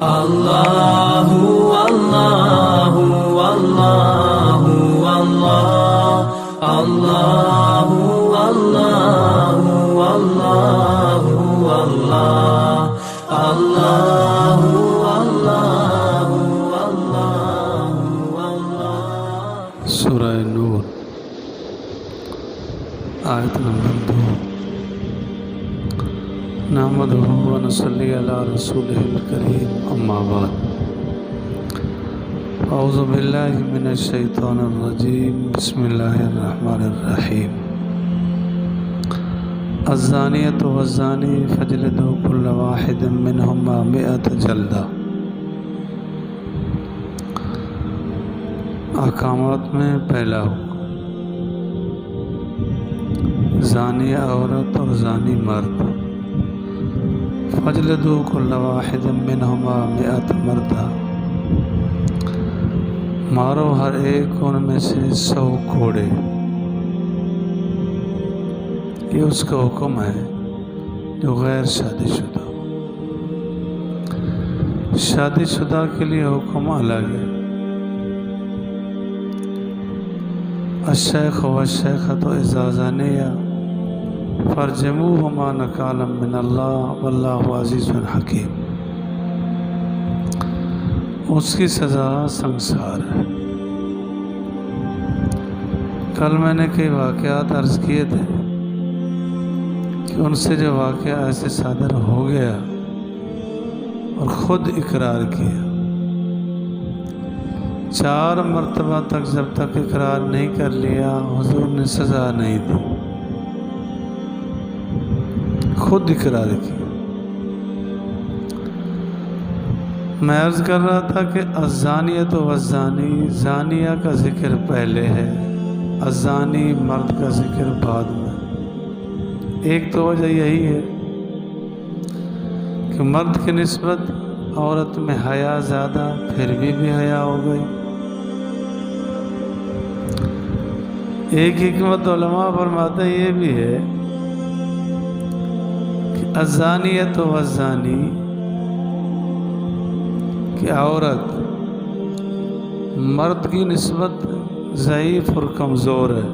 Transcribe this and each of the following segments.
اللہ اللہ اللہ اللہ اللہ اللہ اللہ اللہ اللہ۔ سورہ نور آیت نمبر 2۔ نحمدہ و نصلی علی رسولہ الکریم، اما بعد۔ اعوذ باللہ من الشیطان الرجیم، بسم اللہ الرحمن الرحیم۔ الزانیۃ والزانی فاجلدوا کل واحد منہما 100 جلدہ۔ احکامات میں پہلا حکم، زانی عورت اور زانی مرد، فاجلدوا کل واحد منہما 100 مردہ، مارو ہر ایک ان میں سے 100 کوڑے۔ یہ اس کا حکم ہے جو غیر شادی شدہ ہو۔ شادی شدہ کے لیے حکم الگ ہے۔ الشیخ والشیخۃ اذا زنیا فارجموہما نکالا من اللہ واللہ عزیز حکیم۔ اس کی سزا سنگسار ہے۔ کل میں نے کئی واقعات عرض کیے تھے کہ ان سے جو واقعہ ایسے صادر ہو گیا اور خود اقرار کیا، 4 مرتبہ تک جب تک اقرار نہیں کر لیا حضور نے سزا نہیں دی، خود اقرار کیا۔ میں عرض کر رہا تھا کہ الزانیۃ والزانی، زانیہ کا ذکر پہلے ہے، الزانی مرد کا ذکر بعد میں۔ ایک تو وجہ یہی ہے کہ مرد کی نسبت عورت میں حیا زیادہ، پھر بھی حیا ہو گئی۔ ایک حکمت علماء فرماتے یہ بھی ہے کہ الزانیۃ والزانی کہ عورت مرد کی نسبت ضعیف اور کمزور ہے۔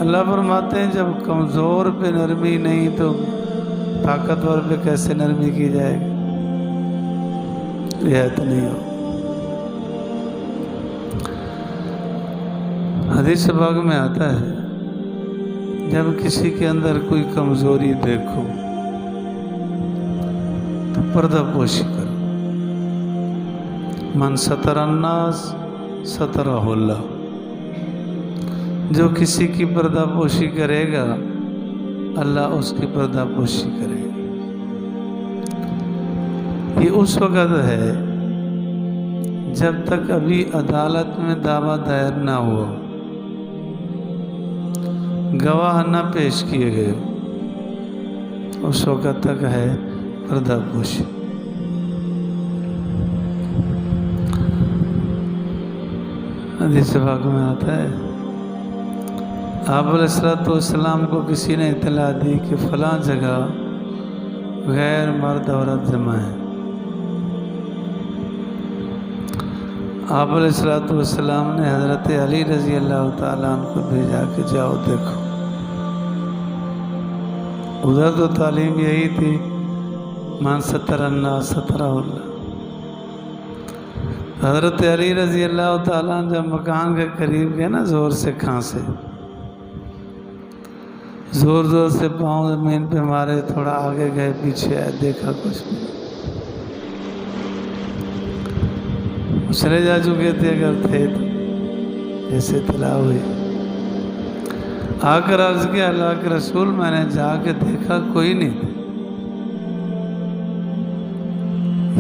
اللہ فرماتے ہیں جب کمزور پہ نرمی نہیں تو طاقتور پہ کیسے نرمی کی جائے گی؟ رعایت نہیں ہو۔ حدیث پاک میں آتا ہے جب کسی کے اندر کوئی کمزوری دیکھو تو پردہ پوشی کرو۔ من ستر الناس سترہ اللہ، جو کسی کی پردہ پوشی کرے گا اللہ اس کی پردہ پوشی کرے گا۔ یہ اس وقت ہے جب تک ابھی عدالت میں دعویٰ دائر نہ ہوا، گواہ نہ پیش کیے گئے، اس وقت تک ہے پردہ پوشی۔ حدیث پاک میں آتا ہے آپ علیہ السلام کو کسی نے اطلاع دی کہ فلاں جگہ غیر مرد عورت جمع ہے۔ آپ علیہ السلام نے حضرت علی رضی اللہ تعالیٰ عنہ کو بھیجا کہ جاؤ دیکھو۔ ادھر تو تعلیم یہی تھی من ستر الناس سترہ اللہ۔ حضرت علی رضی اللہ تعالیٰ عنہ جب مکان کے قریب گئے نا، زور سے کھانسے، زور زور سے پاؤں زمین پہ مارے، تھوڑا آگے گئے، پیچھے آئے، دیکھا کچھ نہیں۔ چلے جا چکے تھے اگر تھے تو، جیسے اطلاع ہوئی۔ آ کر عرض کیا اللہ کے رسول میں نے جا کے دیکھا کوئی نہیں تھا۔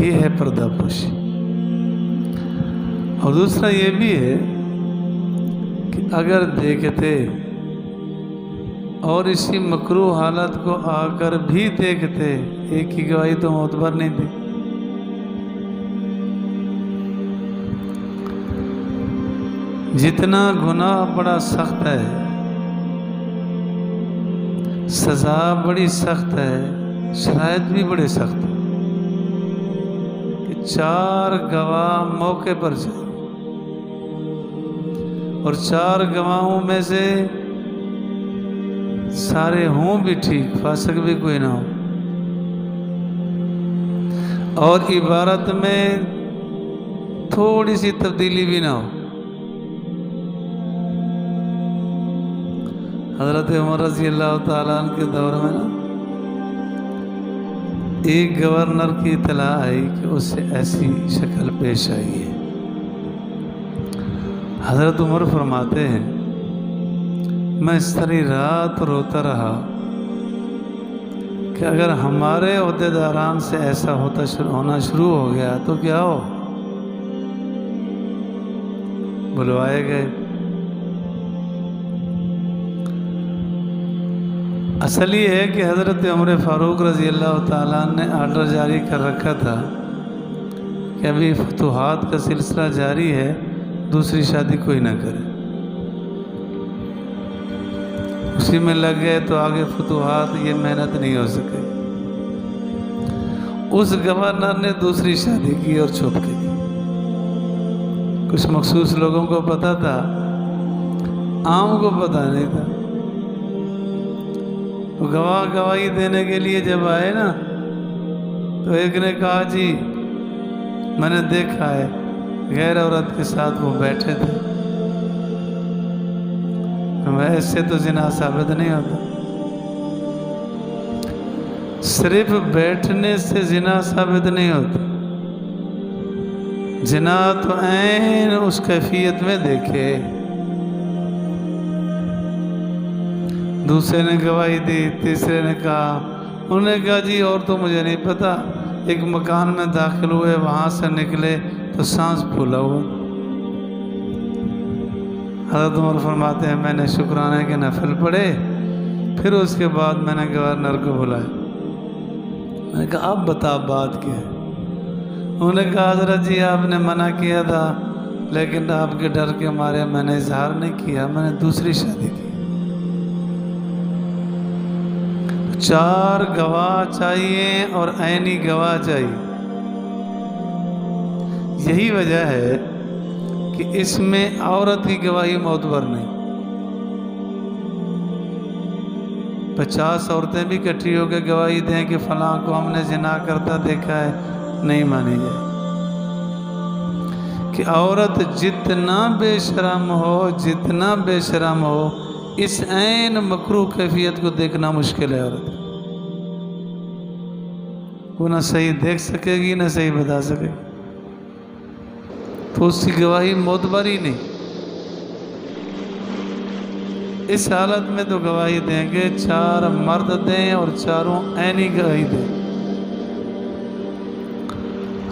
یہ ہے پردہ پوشی۔ اور دوسرا یہ بھی ہے کہ اگر دیکھتے اور اسی مکروہ حالت کو آ کر بھی دیکھتے، ایک کی گواہی تو معتبر نہیں تھی۔ جتنا گناہ بڑا سخت ہے، سزا بڑی سخت ہے، شرائط بھی بڑے سخت ہیں۔ 4 گواہ موقع پر چاہیے، اور 4 گواہوں میں سے سارے ہوں بھی ٹھیک، فاسق بھی کوئی نہ ہو، اور عبارت میں تھوڑی سی تبدیلی بھی نہ ہو۔ حضرت عمر رضی اللہ تعالیٰ عنہ کے دور میں نا ایک گورنر کی اطلاع آئی کہ اس سے ایسی شکل پیش آئی ہے۔ حضرت عمر فرماتے ہیں میں ساری رات روتا رہا کہ اگر ہمارے عہدیداران سے ایسا ہونا شروع ہو گیا تو کیا ہو۔ بلوائے گئے۔ اصل یہ ہے کہ حضرت عمر فاروق رضی اللہ تعالیٰ نے آرڈر جاری کر رکھا تھا کہ ابھی فتوحات کا سلسلہ جاری ہے، دوسری شادی کوئی نہ کرے۔ اسی میں لگ گئے تو آگے فتوحات یہ محنت نہیں ہو سکے۔ اس گورنر نے دوسری شادی کی اور چھپ کے کی۔ کچھ مخصوص لوگوں کو پتہ تھا، عام کو پتہ نہیں تھا۔ گواہی دینے کے لیے جب آئے نا تو ایک نے کہا جی میں نے دیکھا ہے غیر عورت کے ساتھ وہ بیٹھے تھے۔ ایسے تو زنا ثابت نہیں ہوتا، صرف بیٹھنے سے زنا ثابت نہیں ہوتا، زنا تو عین اس کیفیت میں دیکھے۔ دوسرے نے گواہی دی، تیسرے نے کہا، انہوں نے کہا جی اور تو مجھے نہیں پتا، ایک مکان میں داخل ہوئے، وہاں سے نکلے تو سانس پھولا ہوا۔ حضرت عمر فرماتے ہیں میں نے شکرانے کے نفل پڑھے، پھر اس کے بعد میں نے گورنر کو بلایا، میں نے کہا اب بتا بات کیا ہے۔ انہوں نے کہا حضرت جی آپ نے منع کیا تھا لیکن آپ کے ڈر کے مارے میں نے اظہار نہیں کیا، میں نے دوسری شادی کی۔ 4 گواہ چاہیے اور عینی گواہ چاہیے۔ یہی وجہ ہے کہ اس میں عورت کی گواہی معتبر نہیں۔ 50 عورتیں بھی اکٹھی ہو کے گواہی دیں کہ فلاں کو ہم نے زنا کرتا دیکھا ہے، نہیں مانی جائے۔ کہ عورت جتنا بے شرم ہو اس عین مکروہ کیفیت کو دیکھنا مشکل ہے۔ عورت وہ نہ صحیح دیکھ سکے گی نہ صحیح بتا سکے گی، تو اس کی گواہی معتبر ہی نہیں۔ اس حالت میں تو گواہی دیں گے 4 مرد دیں اور 4 عینی گواہی دیں۔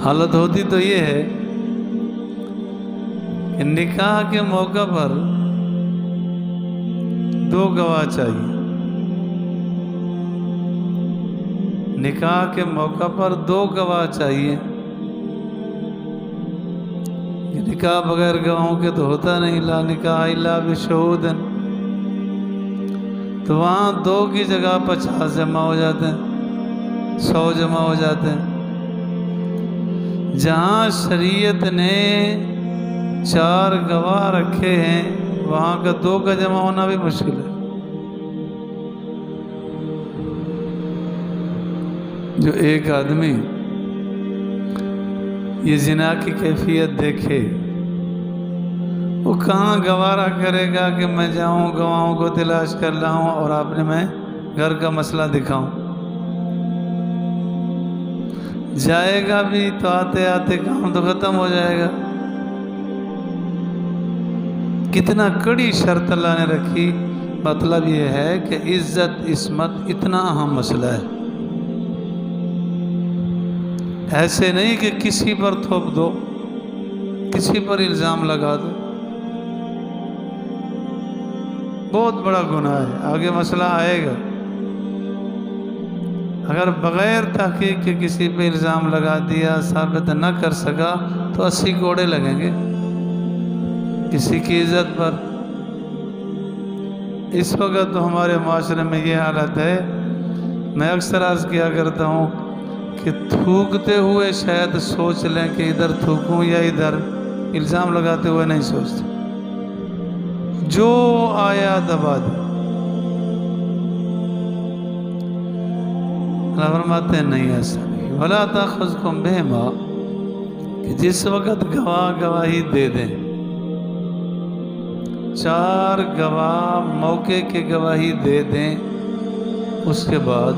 حالت ہوتی تو یہ ہے کہ نکاح کے موقع پر 2 گواہ چاہیے۔ نکاح کے موقع پر 2 گواہ چاہیے۔ نکاح بغیر گواہوں کے تو ہوتا نہیں، لا نکاح الا بشہود، تو وہاں 2 کی جگہ 50 جمع ہو جاتے ہیں، 100 جمع ہو جاتے ہیں۔ جہاں شریعت نے 4 گواہ رکھے ہیں وہاں کا 2 کا جمع ہونا بھی مشکل ہے۔ جو ایک آدمی یہ زنا کی کیفیت دیکھے وہ کہاں گوارا کرے گا کہ میں جاؤں گواہوں کو تلاش کر لاؤں اور آپ نے میں گھر کا مسئلہ دکھاؤں۔ جائے گا بھی تو آتے آتے کام تو ختم ہو جائے گا۔ کتنا کڑی شرط اللہ نے رکھی، مطلب یہ ہے کہ عزت عصمت اتنا اہم مسئلہ ہے۔ ایسے نہیں کہ کسی پر تھوپ دو، کسی پر الزام لگا دو، بہت بڑا گناہ ہے، آگے مسئلہ آئے گا۔ اگر بغیر تحقیق کے کسی پہ الزام لگا دیا، ثابت نہ کر سکا تو 80 کوڑے لگیں گے کسی کی عزت پر۔ اس وقت تو ہمارے معاشرے میں یہ حالت ہے، میں اکثر عرض کیا کرتا ہوں کہ تھوکتے ہوئے شاید سوچ لیں کہ ادھر تھوکوں یا ادھر، الزام لگاتے ہوئے نہیں سوچتے، جو آیا دبا دے۔ اللہ فرماتے ہیں نہیں ایسا نہیں، وَلَا تَأْخُذْكُمْ بِهِمَا، کہ جس وقت گواہ گواہی دے دیں، 4 گواہ موقع کے گواہی دے دیں، اس کے بعد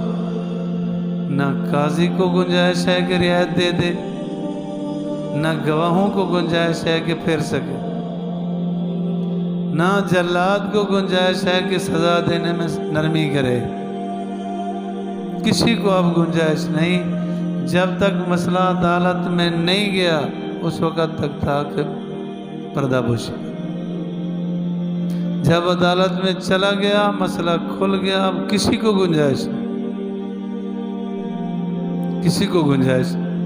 نہ قاضی کو گنجائش ہے کہ رعایت دے دے، نہ گواہوں کو گنجائش ہے کہ پھر سکے، نہ جلاد کو گنجائش ہے کہ سزا دینے میں نرمی کرے، کسی کو اب گنجائش نہیں۔ جب تک مسئلہ عدالت میں نہیں گیا اس وقت تک تھا کہ پردہ پوشی، جب عدالت میں چلا گیا مسئلہ کھل گیا، اب کسی کو گنجائش نہیں، کسی کو گنجائش نہیں۔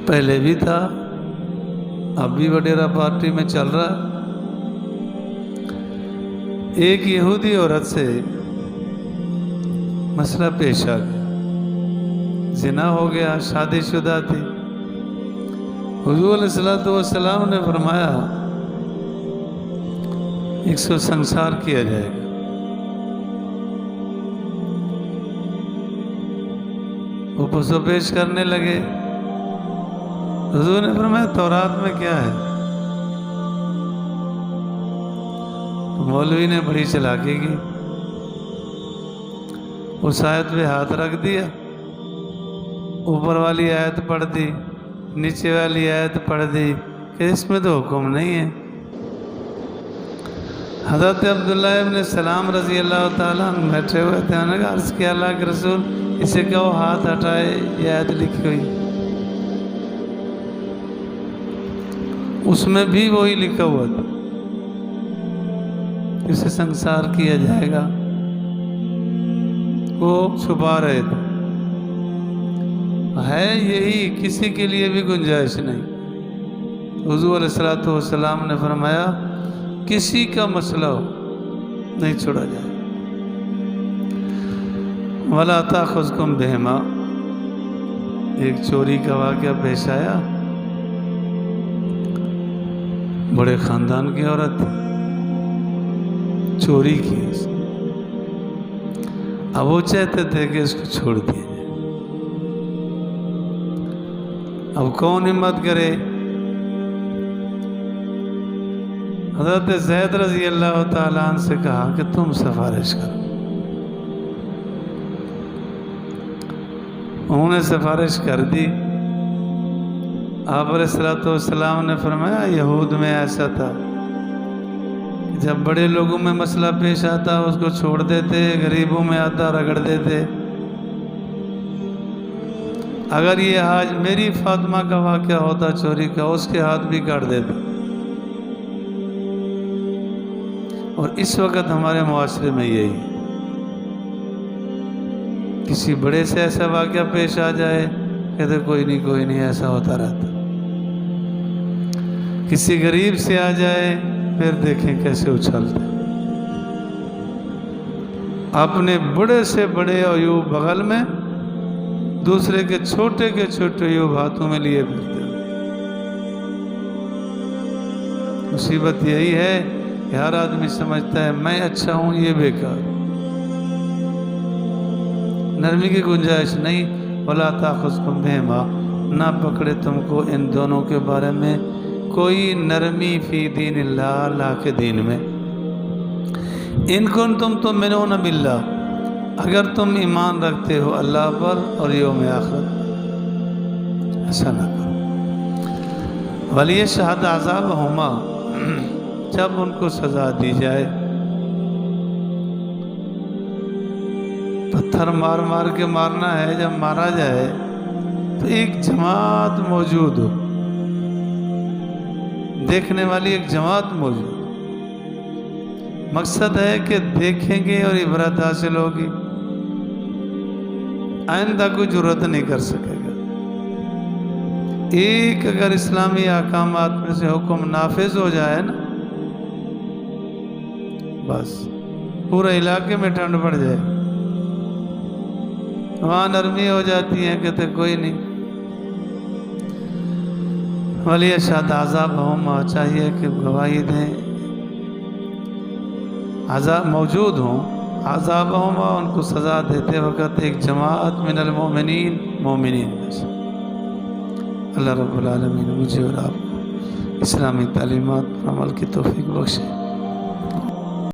پہلے بھی تھا، اب بھی وڈیرا پارٹی میں چل رہا ہے۔ ایک یہودی عورت سے مسئلہ پیش آ گیا، زنا ہو گیا، شادی شدہ تھی۔ حضور علیہ السلام نے فرمایا ایک سو سنسار کیا جائے گا۔ وہ پسو پیش کرنے لگے۔ حضور نے فرمایا تورات میں کیا ہے؟ تو مولوی نے بڑی چلاکی کی، اس آیت پہ ہاتھ رکھ دیا، اوپر والی آیت پڑھ دی، نیچے والی آیت پڑھ دی کہ اس میں تو حکم نہیں ہے۔ حضرت عبداللہ ابن سلام رضی اللہ تعالیٰ عنہ بیٹھے ہوئے تھے، انہوں نے عرض کیا اللہ کے رسول اسے کہو ہاتھ ہٹائے، یہ آیت لکھی ہوئی، اس میں بھی وہی لکھا ہوا تھا، اسے سنسار کیا جائے گا۔ وہ چھپا رہے تھے، ہے یہی، کسی کے لیے بھی گنجائش نہیں۔ حضور علیہ السلام نے فرمایا کسی کا مسئلہ ہو نہیں چھوڑا جائے۔ وَلَا تَأْخُذْكُمْ بِهِمَا، ایک چوری کا واقعہ پیش آیا، بڑے خاندان کی عورت تھی، چوری کی اس نے۔ اب وہ چاہتے تھے کہ اس کو چھوڑ دیا جائے، اب کون ہمت کرے؟ حضرت زید رضی اللہ تعالیٰ عنہ سے کہا کہ تم سفارش کرو۔ انہوں نے سفارش کر دی۔ آپ علیہ السلام نے فرمایا یہود میں ایسا تھا، جب بڑے لوگوں میں مسئلہ پیش آتا اس کو چھوڑ دیتے، غریبوں میں آتا رگڑ دیتے۔ اگر یہ آج میری فاطمہ کا واقعہ ہوتا چوری کا، اس کے ہاتھ بھی کاٹ دیتے۔ اور اس وقت ہمارے معاشرے میں یہی، کسی بڑے سے ایسا واقعہ پیش آ جائے کہتے کوئی نہیں ایسا ہوتا رہتا، کسی غریب سے آ جائے پھر دیکھیں کیسے اچھلتے، اپنے بڑے سے بڑے عیوب بغل میں، دوسرے کے چھوٹے عیوب ہاتھوں میں لیے پھرتے۔ مصیبت یہی ہے کہ ہر آدمی سمجھتا ہے میں اچھا ہوں، یہ بیکار، نرمی کی گنجائش نہیں۔ وَلَا تَأْخُذْكُمْ بِهِمَا، نہ پکڑے تم کو ان دونوں کے بارے میں کوئی نرمی فی دین اللہ، اللہ کے دین میں۔ ان کنتم تؤمنون باللہ، اگر تم ایمان رکھتے ہو اللہ پر اور یوم آخرت، ایسا نہ کرو۔ وَلِيَشْهَدْ عَذَابَهُمَا، جب ان کو سزا دی جائے، پتھر مار مار کے مارنا ہے، جب مارا جائے تو ایک جماعت موجود ہو، دیکھنے والی ایک جماعت موجود۔ مقصد ہے کہ دیکھیں گے اور عبرت حاصل ہوگی، آئندہ کوئی جرات نہیں کر سکے گا۔ ایک اگر اسلامی احکامات میں سے حکم نافذ ہو جائے نا، بس پورے علاقے میں ٹھنڈ پڑ جائے۔ وہاں نرمی ہو جاتی ہے، کہتے کوئی نہیں۔ ولی اشہد عذاب ہوں، چاہیے کہ گواہی دیں، عذاب موجود ہوں، عذاب ہوں، ان کو سزا دیتے وقت ایک جماعت من المؤمنین، مومنین میں سے۔ اللہ رب العالمین مجھے اور آپ کو اسلامی تعلیمات پر عمل کی توفیق بخشے۔